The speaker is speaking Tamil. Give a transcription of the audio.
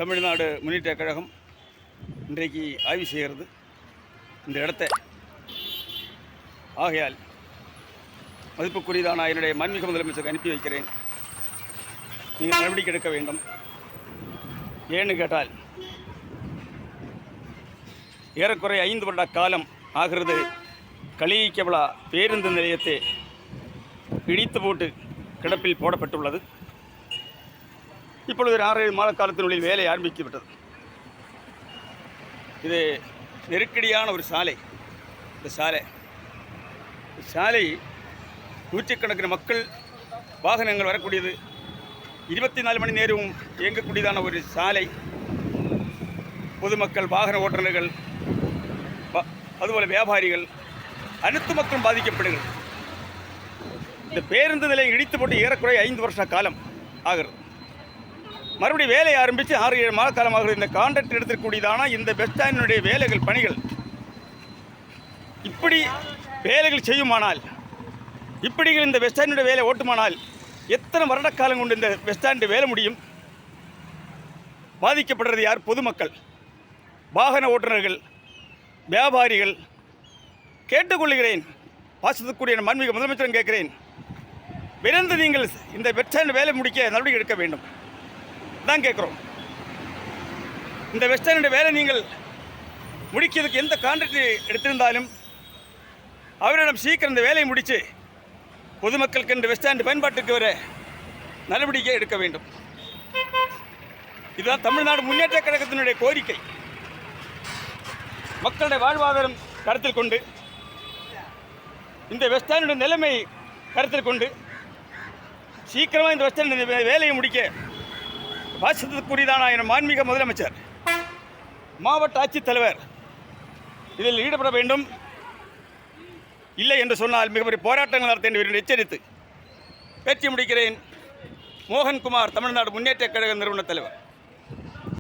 தமிழ்நாடு முன்னேற்றக் கழகம் இன்றைக்கு ஆய்வு செய்கிறது இந்த இடத்தை. ஆகையால் மதிப்புக்குரியதான என்னுடைய மாண்புமிகு முதலமைச்சருக்கு அனுப்பி வைக்கிறேன். நீங்கள் நடவடிக்கை எடுக்க வேண்டும். ஏன்னு கேட்டால் ஏறக்குறைய 5 வருட காலம் ஆகிறது களியக்கவலா பேருந்து நிலையத்தை இடித்து போட்டு கிடப்பில் போடப்பட்டுள்ளது. இப்பொழுது 6-7 மாத காலத்தினுடைய வேலை ஆரம்பித்துவிட்டது. இது நெருக்கடியான ஒரு சாலை. இந்த சாலை நூற்றுக்கணக்கான மக்கள் வாகனங்கள் வரக்கூடியது, 24 மணி நேரமும் இயங்கக்கூடியதான ஒரு சாலை. பொதுமக்கள், வாகன ஓட்டுநர்கள், அதுபோல் வியாபாரிகள், அனைத்து மக்களும் பாதிக்கப்படுகிறது. இந்த பேருந்து நிலையம் இடித்து போட்டு ஏறக்குறைய 5 வருஷ காலம் ஆகிறது. மறுபடியும் வேலை ஆரம்பித்து 6-7 மாத காலமாகிறது. இந்த கான்ட்ராக்ட் எடுத்துக்கூடியதான இந்த பஸ் ஸ்டாண்டினுடைய வேலைகள், பணிகள் இப்படி வேலைகள் செய்யுமானால், இப்படி இந்த பஸ் ஸ்டாண்டினுடைய வேலை ஓட்டுமானால் எத்தனை வருட காலம் கொண்டு இந்த பஸ் ஸ்டாண்டு வேலை முடியும்? பாதிக்கப்படுறது யார்? பொதுமக்கள், வாகன ஓட்டுநர்கள், வியாபாரிகள். கேட்டுக்கொள்கிறேன், பாசத்துக்குரிய மாண்புமிகு முதலமைச்சரும் கேட்கிறேன், விரைந்து நீங்கள் இந்த பஸ் ஸ்டாண்டு வேலை முடிக்க நடவடிக்கை எடுக்க வேண்டும் தான் கேட்குறோம். இந்த பஸ் ஸ்டாண்டு வேலை நீங்கள் முடிக்கிறதுக்கு எந்த கான்ட்ராக்ட் எடுத்திருந்தாலும் அவரிடம் சீக்கிரம் இந்த வேலையை முடித்து பொதுமக்களுக்கு இந்த பஸ் ஸ்டாண்டு பயன்பாட்டுக்கு வர நடவடிக்கை எடுக்க வேண்டும். இதுதான் தமிழ்நாடு முன்னேற்றக் கழகத்தினுடைய கோரிக்கை. மக்களுடைய வாழ்வாதாரம் கருத்தில் கொண்டு, இந்த பஸ் ஸ்டாண்டுடைய நிலைமை கருத்தில் கொண்டு சீக்கிரமாக இந்த பஸ் ஸ்டாண்டு வேலையை முடிக்க பாசத்துக்குரியதான மாண்புமிகு முதலமைச்சர், மாவட்ட ஆட்சித்தலைவர் இதில் ஈடுபட வேண்டும். இல்லை என்று சொன்னால் மிகப்பெரிய போராட்டங்கள் நடத்த என்று எச்சரித்து பேச்சு முடிக்கிறேன். மோகன்குமார், தமிழ்நாடு முன்னேற்றக் கழக நிறுவன தலைவர்.